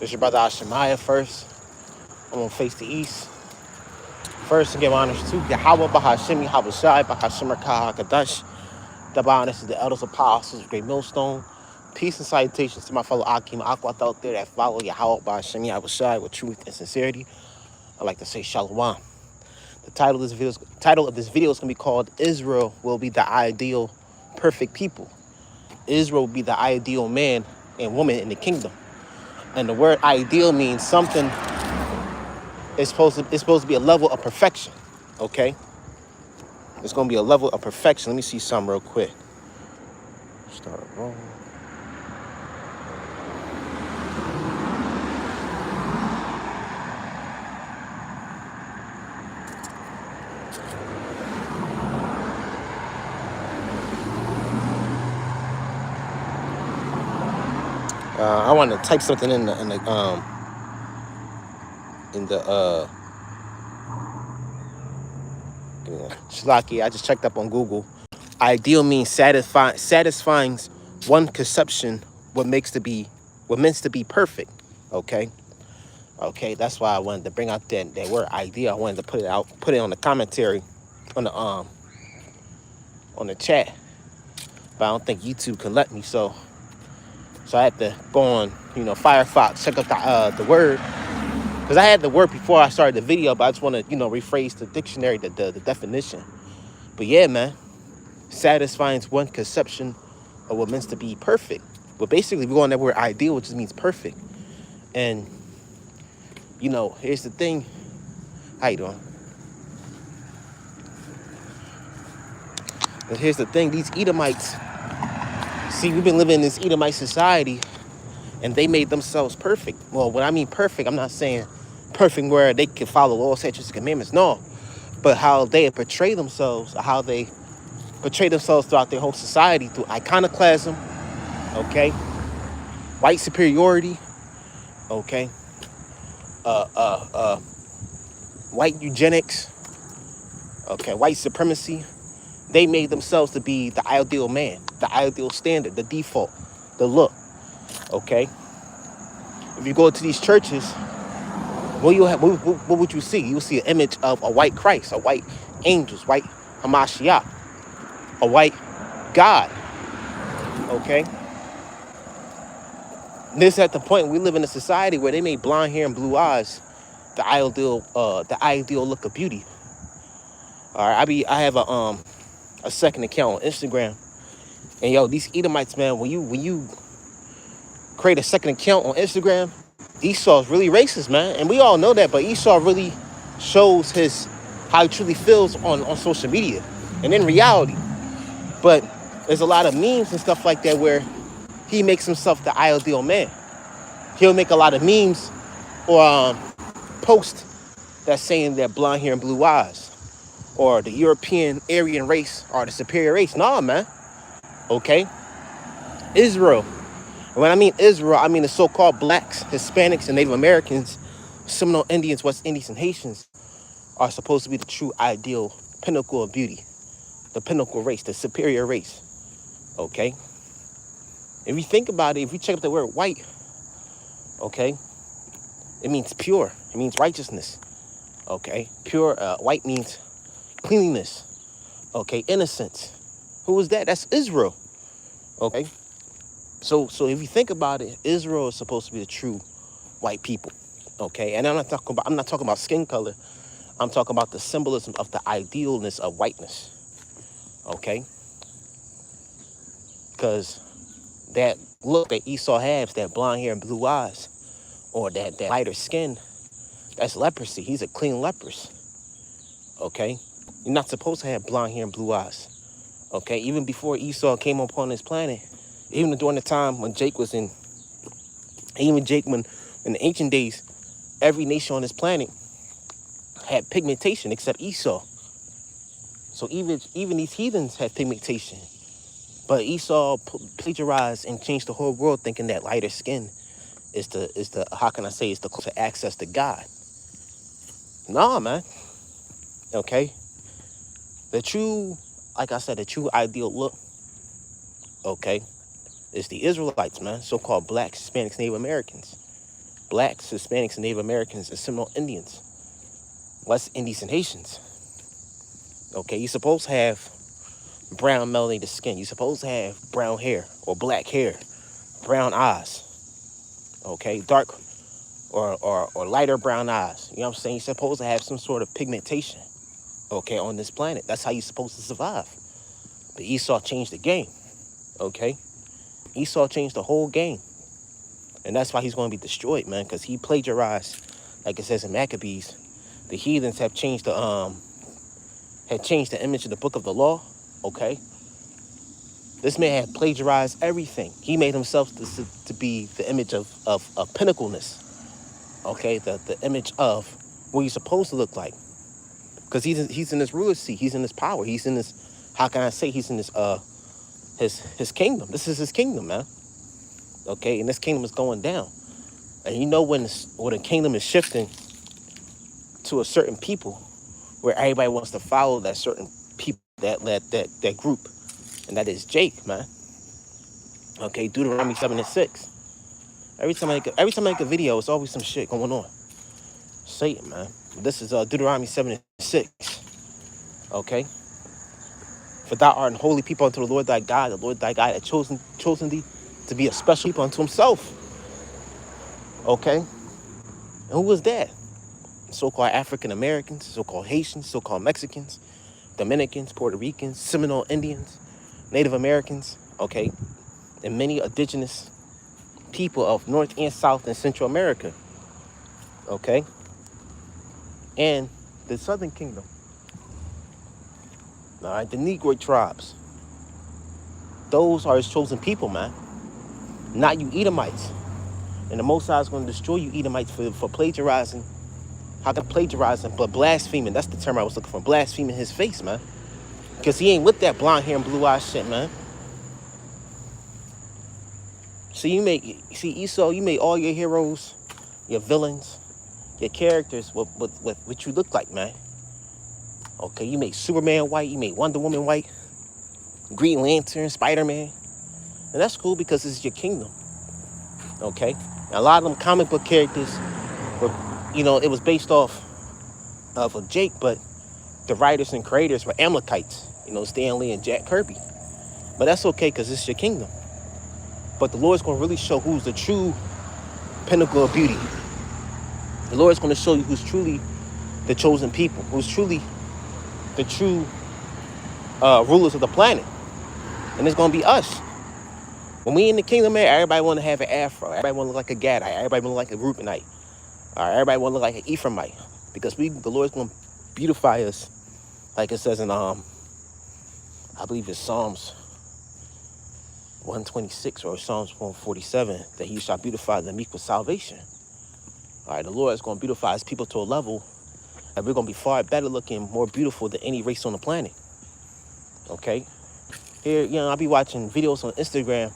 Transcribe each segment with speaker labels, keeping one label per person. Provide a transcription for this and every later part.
Speaker 1: It's your brother Ashemaiah first. I'm gonna face the east. First, and give honors to Yahweh Bahashemi Habashai Bahashemar Kahakadash. Double honors to the elders, apostles, great millstone. Peace and salutations to my fellow Akim Aquath out there that follow Yahweh Bahashemi Habashai with truth and sincerity. I like to say Shalom. The title of this video is gonna be called Israel Will Be the Ideal Perfect People. Israel will be the ideal man and woman in the kingdom. And the word ideal means something. It's supposed to be a level of perfection, okay? It's gonna be a level of perfection. Let me see something real quick. Start rolling. I want to type something in the Shlaki. I just checked up on Google. Ideal means satisfying one conception what meant to be perfect. Okay. Okay, that's why I wanted to bring out that word ideal. I wanted to put it on the commentary on the chat. But I don't think YouTube can let me, so I had to go on, Firefox, check out the word. Because I had the word before I started the video, but I just want to, rephrase the dictionary, the definition. But yeah, man, satisfying one conception of what meant to be perfect. But basically, we're going that word ideal, which just means perfect. And, here's the thing. How you doing? And here's the thing. These Edomites, see, we've been living in this Edomite society, and they made themselves perfect. Well, when I mean perfect, I'm not saying perfect where they can follow all statutes and commandments. No. But how they portray themselves, how they portray themselves throughout their whole society through iconoclasm, okay, white superiority, okay, white eugenics, okay, white supremacy. They made themselves to be the ideal man, the ideal standard, the default, the look, okay. If you go to these churches, what would you see? You will see an image of a white Christ, a white angels, white Hamashiach, a white God, okay? This at the point we live in a society where they made blonde hair and blue eyes the ideal look of beauty. All right, I have a second account on Instagram, and yo, these Edomites, man, when you create a second account on Instagram, Esau is really racist, man, and we all know that. But Esau really shows how he truly feels on social media and in reality. But there's a lot of memes and stuff like that where he makes himself the ideal man. He'll make a lot of memes or post that's saying that blonde hair and blue eyes or the European Aryan race are the superior race. Nah, man. Okay. Israel. When I mean Israel, I mean the so-called blacks, Hispanics, and Native Americans, Seminole Indians, West Indians, and Haitians are supposed to be the true ideal pinnacle of beauty, the pinnacle race, the superior race. Okay. If you think about it, if you check out the word white, okay, it means pure. It means righteousness. Okay. Pure, white means cleanliness. Okay. Innocence. Who is that? That's Israel. Okay. So if you think about it, Israel is supposed to be the true white people. Okay. And I'm not talking about skin color. I'm talking about the symbolism of the idealness of whiteness. Okay. Because that look that Esau has, that blonde hair and blue eyes, or that lighter skin, that's leprosy. He's a clean leprous. Okay. You're not supposed to have blonde hair and blue eyes. Okay. Even before Esau came upon this planet, even during the time when Jake was in, even Jake, when in the ancient days, every nation on this planet had pigmentation except Esau. So even these heathens had pigmentation. But Esau plagiarized and changed the whole world, thinking that lighter skin is the how can I say, is the closer access to God. Nah, man. Okay. The true, like I said, the true ideal look, okay, is the Israelites, man. So-called blacks, Hispanics, Native Americans. blacks, Hispanics, and Native Americans, and Seminole Indians, West Indies, and Haitians. Okay, you're supposed to have brown melanated skin. You're supposed to have brown hair or black hair, brown eyes. Okay, dark or lighter brown eyes. You know what I'm saying? You're supposed to have some sort of pigmentation. Okay, on this planet. That's how you're supposed to survive. But Esau changed the game. Okay, Esau changed the whole game. And that's why he's going to be destroyed, man, because he plagiarized, like it says in Maccabees, the heathens have changed the image of the book of the law. Okay, this man had plagiarized everything. He made himself to be the image of pinnacleness. Okay, the image of what he's supposed to look like, because he's in this ruler seat. He's in this power. He's in this. How can I say? He's in this his kingdom. This is his kingdom, man. Okay, and this kingdom is going down. And you know when a kingdom is shifting to a certain people, where everybody wants to follow that certain people, that group, and that is Jake, man. Okay, Deuteronomy 7:6. Every time I make a video, it's always some shit going on. Satan, man. This is Deuteronomy 7:6. Okay. For thou art an holy people unto the Lord thy God. The Lord thy God hath chosen thee to be a special people unto himself. Okay? And who was that? So-called African Americans, so-called Haitians, so-called Mexicans, Dominicans, Puerto Ricans, Seminole Indians, Native Americans, okay? And many indigenous people of North and South and Central America. Okay? And the Southern Kingdom. All right, the Negroid tribes. Those are his chosen people, man. Not you Edomites. And the Most High is going to destroy you Edomites for plagiarizing. How can plagiarizing, but blaspheming? That's the term I was looking for. Blaspheming his face, man. Because he ain't with that blonde hair and blue eye shit, man. So Esau, you make all your heroes, your villains, your characters with what you look like, man. Okay, you make Superman white, you make Wonder Woman white, Green Lantern, Spider-Man. And that's cool because it's your kingdom. Okay? And a lot of them comic book characters were, it was based off of a Jake, but the writers and creators were Amalekites. Stan Lee and Jack Kirby. But that's okay because it's your kingdom. But the Lord's going to really show who's the true pinnacle of beauty. The Lord's going to show you who's truly the chosen people, who's truly the true rulers of the planet. And it's going to be us. When we in the kingdom, man, everybody want to have an afro. Everybody want to look like a Gadite. Everybody want to look like a Reubenite. All right, everybody want to look like an Ephraimite. Because the Lord's going to beautify us, like it says in, I believe it's Psalms 126 or Psalms 147, that he shall beautify the meek with salvation. All right, the Lord is going to beautify his people to a level that we're going to be far better looking, more beautiful than any race on the planet. Okay? Here, I'll be watching videos on Instagram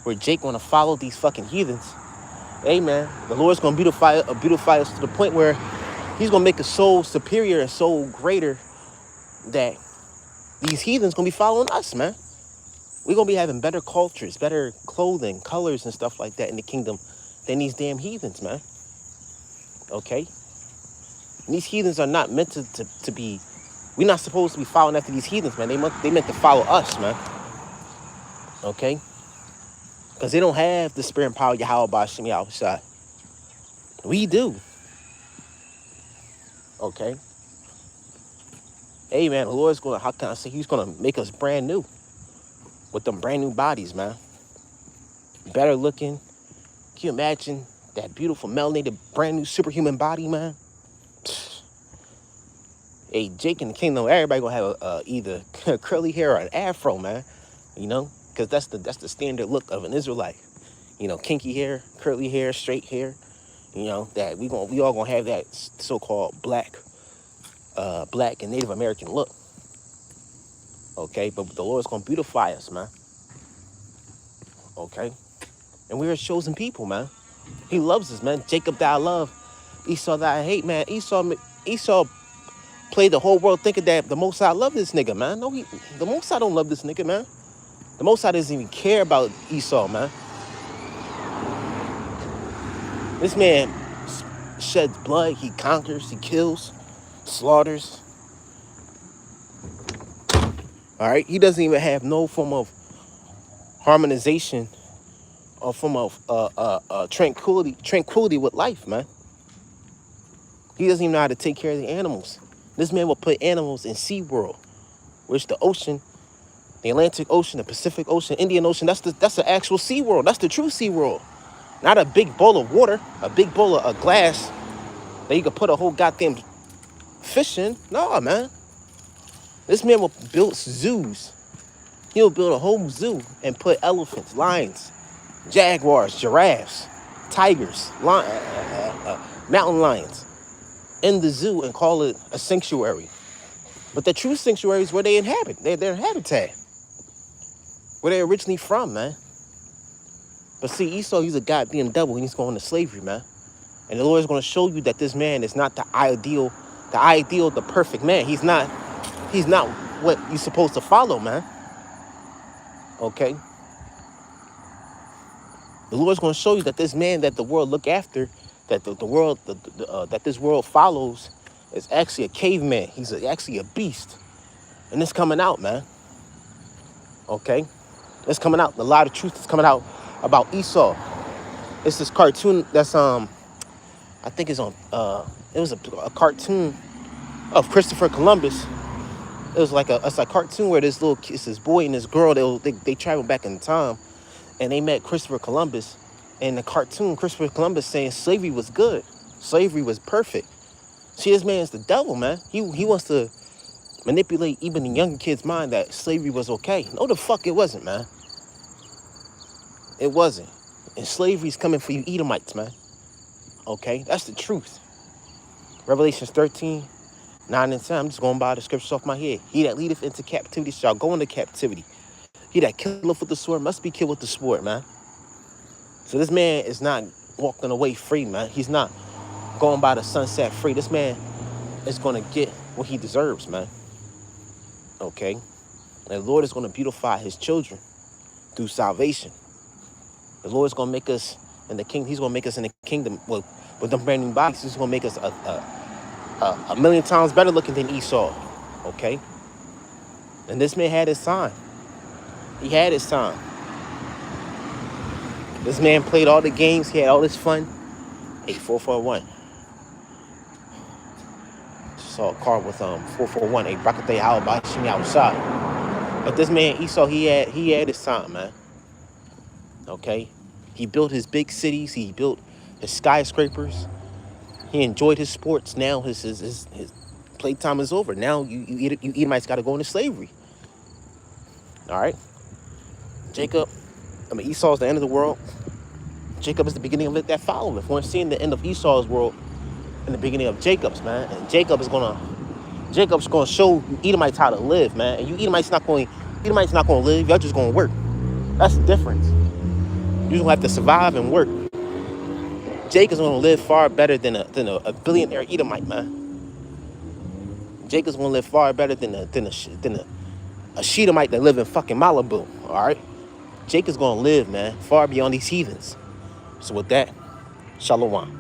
Speaker 1: where Jake want to follow these fucking heathens. Hey, man, the Lord's going to beautify us to the point where he's going to make us so superior and so greater that these heathens going to be following us, man. We're going to be having better cultures, better clothing, colors, and stuff like that in the kingdom than these damn heathens, man. Okay? And these heathens are not meant to be... We're not supposed to be following after these heathens, man. They meant to follow us, man. Okay? Because they don't have the spirit and power of Yahweh B'Shem Yahushua. We do. Okay? Hey, man, the Lord's going to... How can I say? He's going to make us brand new. With them brand new bodies, man. Better looking. Can you imagine that beautiful melanated brand new superhuman body, man? Hey, Jake in the kingdom, everybody gonna have either curly hair or an afro, man. Because that's the standard look of an Israelite. Kinky hair, curly hair, straight hair. That we all gonna have that so-called black and Native American look. Okay, but the Lord's gonna beautify us, man. Okay, and we're a chosen people, man. He loves us, man. Jacob that I love, Esau that I hate, man. Esau played the whole world thinking that the Most High love this nigga, man. No, the Most High don't love this nigga, man. The Most High doesn't even care about Esau, man. This man sheds blood, he conquers, he kills, slaughters. All right, he doesn't even have no form of harmonization or form of tranquility with life, man. He doesn't even know how to take care of the animals. This man will put animals in SeaWorld, which the ocean, the Atlantic Ocean, the Pacific Ocean, Indian Ocean, that's the actual SeaWorld. That's the true SeaWorld. Not a big bowl of water, a big bowl of glass that you could put a whole goddamn fish in. No, man. This man will build zoos. He'll build a whole zoo and put elephants, lions, jaguars, giraffes, tigers, mountain lions in the zoo and call it a sanctuary. But the true sanctuary is where they inhabit. Their habitat. Where they're originally from, man. But see, Esau, he's a goddamn devil and he's going to slavery, man. And the Lord is going to show you that this man is not the ideal, the perfect man. He's not what you're supposed to follow, man. Okay? The Lord's going to show you that this man that the world look after, that the world, that this world follows, is actually a caveman. He's actually a beast. And it's coming out, man. Okay? It's coming out. A lot of truth is coming out about Esau. It's this cartoon that's, I think it's on, it was a cartoon of Christopher Columbus. It was like it's a cartoon where it's this boy and this girl, they traveled back in time and they met Christopher Columbus. And the cartoon, Christopher Columbus saying slavery was good. Slavery was perfect. See, this man's the devil, man. He wants to manipulate even the younger kid's mind that slavery was okay. No, the fuck it wasn't, man. It wasn't. And slavery's coming for you Edomites, man. Okay? That's the truth. Revelations 13, 9 and 10. I'm just going by the scriptures off my head. He that leadeth into captivity shall go into captivity. He that killeth with the sword must be killed with the sword, man. So this man is not walking away free, man. He's not going by the sunset free. This man is going to get what he deserves, man. Okay? And the Lord is going to beautify his children through salvation. The Lord is going to make us in the kingdom. He's going to make us in the kingdom with them brand new bodies. He's going to make us a million times better looking than Esau. Okay? And this man had his time. He had his time. This man played all the games. He had all this fun. Hey, 441. Saw a car with 441. Hey, Rakate how about me outside. But this man Esau, he had his time, man. Okay? He built his big cities. He built his skyscrapers. He enjoyed his sports. Now his playtime is over. Now you Edomites got to go into slavery. All right? Esau is the end of the world. Jacob is the beginning of it that followed. If we're seeing the end of Esau's world in the beginning of Jacob's, man. And Jacob's gonna show Edomites how to live, man. And you Edomites not going to live. Y'all just gonna work. That's the difference. You're gonna have to survive and work. Jacob's gonna live far better than a billionaire Edomite, man. Jacob's gonna live far better than a Shedemite that live in fucking Malibu. All right. Jacob's gonna live, man, far beyond these heathens. So with that, shalom.